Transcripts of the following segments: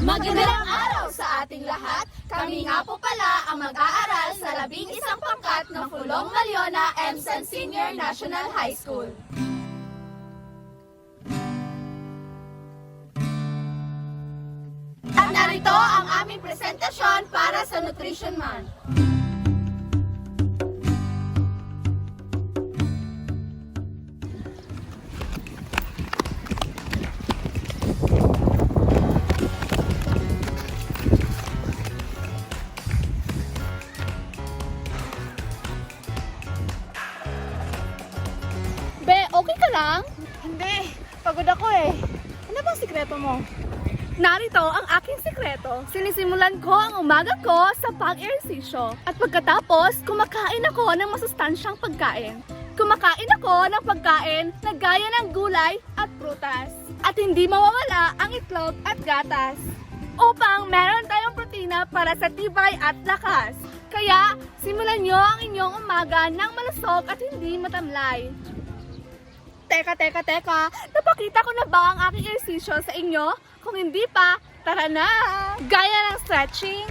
Magandang araw sa ating lahat. Kami nga po pala ang mag-aaral sa 11 pangkat ng Fulong Maliona MSen Senior National High School. At narito ang aming presentasyon para sa Nutrition Month. Be, okay ka lang? Hindi, pagod ako eh. Ano bang sikreto mo? Narito ang aking sikreto. Sinisimulan ko ang umaga ko sa pag-ehersisyo. At pagkatapos, kumakain ako ng masustansyang pagkain. Kumakain ako ng pagkain na gaya ng gulay at prutas. At hindi mawawala ang itlog at gatas. Upang meron tayong protina para sa tibay at lakas. Kaya, simulan nyo ang inyong umaga ng malusog at hindi matamlay. Teka, napakita ko na ba ang aking ehersisyo sa inyo? Kung hindi pa, tara na! Gaya ng stretching,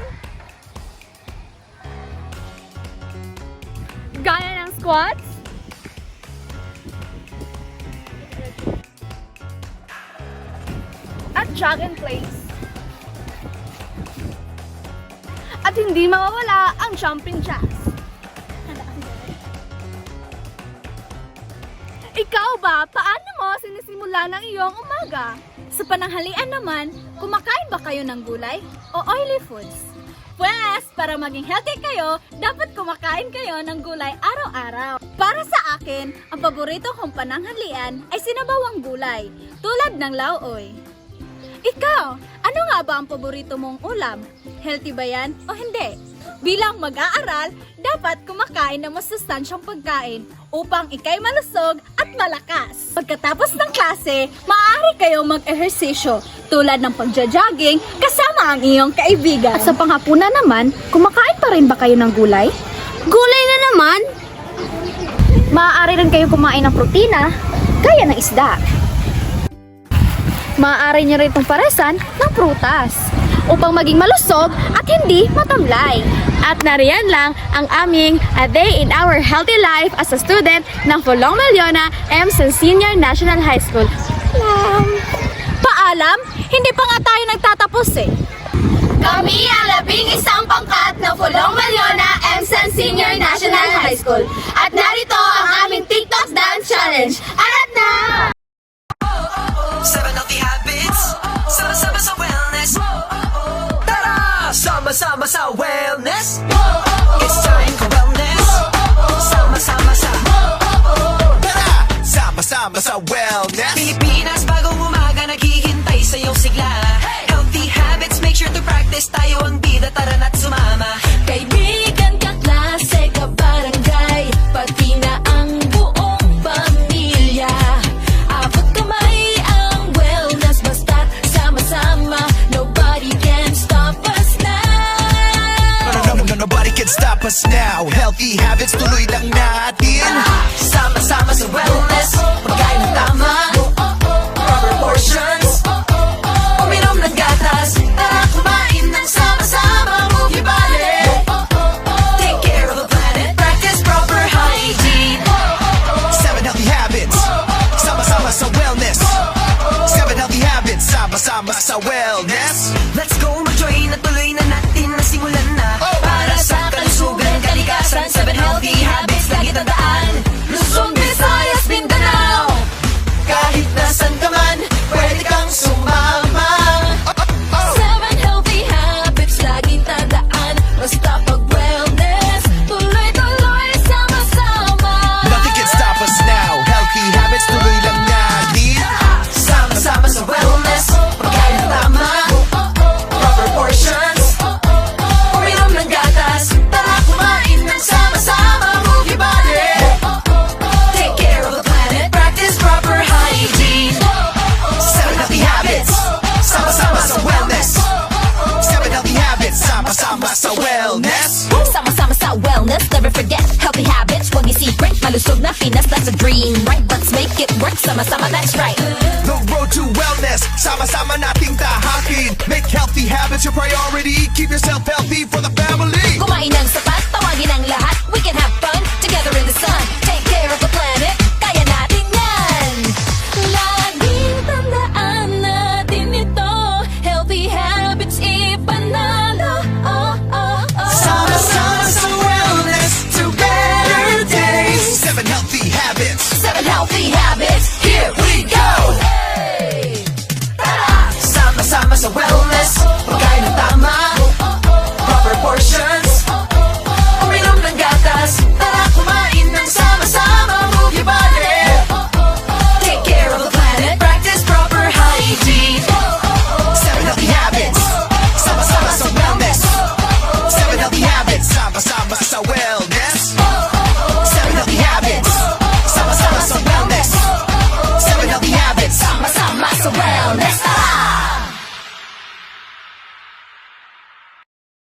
gaya ng squats, at jog in place. At hindi mawawala ang jumping jacks. Ikaw ba, paano mo sinisimula ng iyong umaga? Sa pananghalian naman, kumakain ba kayo ng gulay o oily foods? Pwes, para maging healthy kayo, dapat kumakain kayo ng gulay araw-araw. Para sa akin, ang paborito kong pananghalian ay sinabawang gulay, tulad ng lauoy. Ikaw, ano nga ba ang paborito mong ulam? Healthy ba yan o hindi? Bilang mag-aaral, dapat kumakain ng masustansyang pagkain upang ikay malusog at malakas. Pagkatapos ng klase, maaari kayong mag-ehersisyo tulad ng pagja-jogging kasama ang iyong kaibigan. At sa panghapunan naman, kumakain pa rin ba kayo ng gulay? Gulay na naman! Maaari rin kayo kumain ng protina, gaya ng isda. Maaari nyo rin itong paresan ng prutas upang maging malusog at hindi matamlay. At nariyan lang ang aming A Day in Our Healthy Life as a student ng Fulong Maliona MSen Senior National High School. Paalam, hindi pa nga tayo nagtatapos eh. Kami ang 11 pangkat ng Fulong Maliona MSen Senior National High School. At narito ang aming TikTok Dance Challenge. Arat na! 7 healthy habits, sama-sama sa wellness. Tara! Sama-sama sa wellness. It's time for wellness. Sama-sama sa Tara! Sama-sama sa wellness. Pilipinas, bagong umaga, naghihintay sa iyong sigla. Healthy habits, make sure to practice. Tayo ang bida, tara na't sumama. Kaibigan, kaklase, kabarangay, pati na ang buong pamilya. Abot kamay ang wellness, basta't sama-sama, nobody can stop us now. Nobody can stop us now. Healthy habits, tuloy lang natin. Sama-sama sa wellness. Pagkain ng tama, proper portions. Uminom ng gatas, tara kumain ng sama-sama. Move your body, take care of the planet. Practice proper hygiene. 7 healthy habits, sama-sama sa wellness. 7 healthy habits, sama-sama sa wellness. Let's go, mag-join na tuloy na natin na simulan na. Para sa kalusugan, kalikasan, 7 healthy habits, lagi tandaan. Luzon, Visayas, Mindanao. Kahit nasan ka man, pwede kang sumama. 7 healthy habits, laging tandaan. Basta pag wellness, tuloy-tuloy, sama-sama. Nothing can stop us now. Healthy habits, tuloy lang natin. Sama-sama sa wellness. Pagkain ng tama, proper portions. Uminom ng gatas, tara kumain ng sama-sama. Move your body, take care of the planet. Practice proper hygiene. 7 healthy habits, sama-sama sa wellness. 7 healthy habits, sama-sama sa wellness. Sama-sama sa wellness, never forget healthy habits. Huwag i-secret, malusog na Pinas, that's a dream, right? Let's make it work, sama-sama, that's right. The road to wellness, sama-sama nating tahakin. Make healthy your priority. Keep yourself healthy for the family.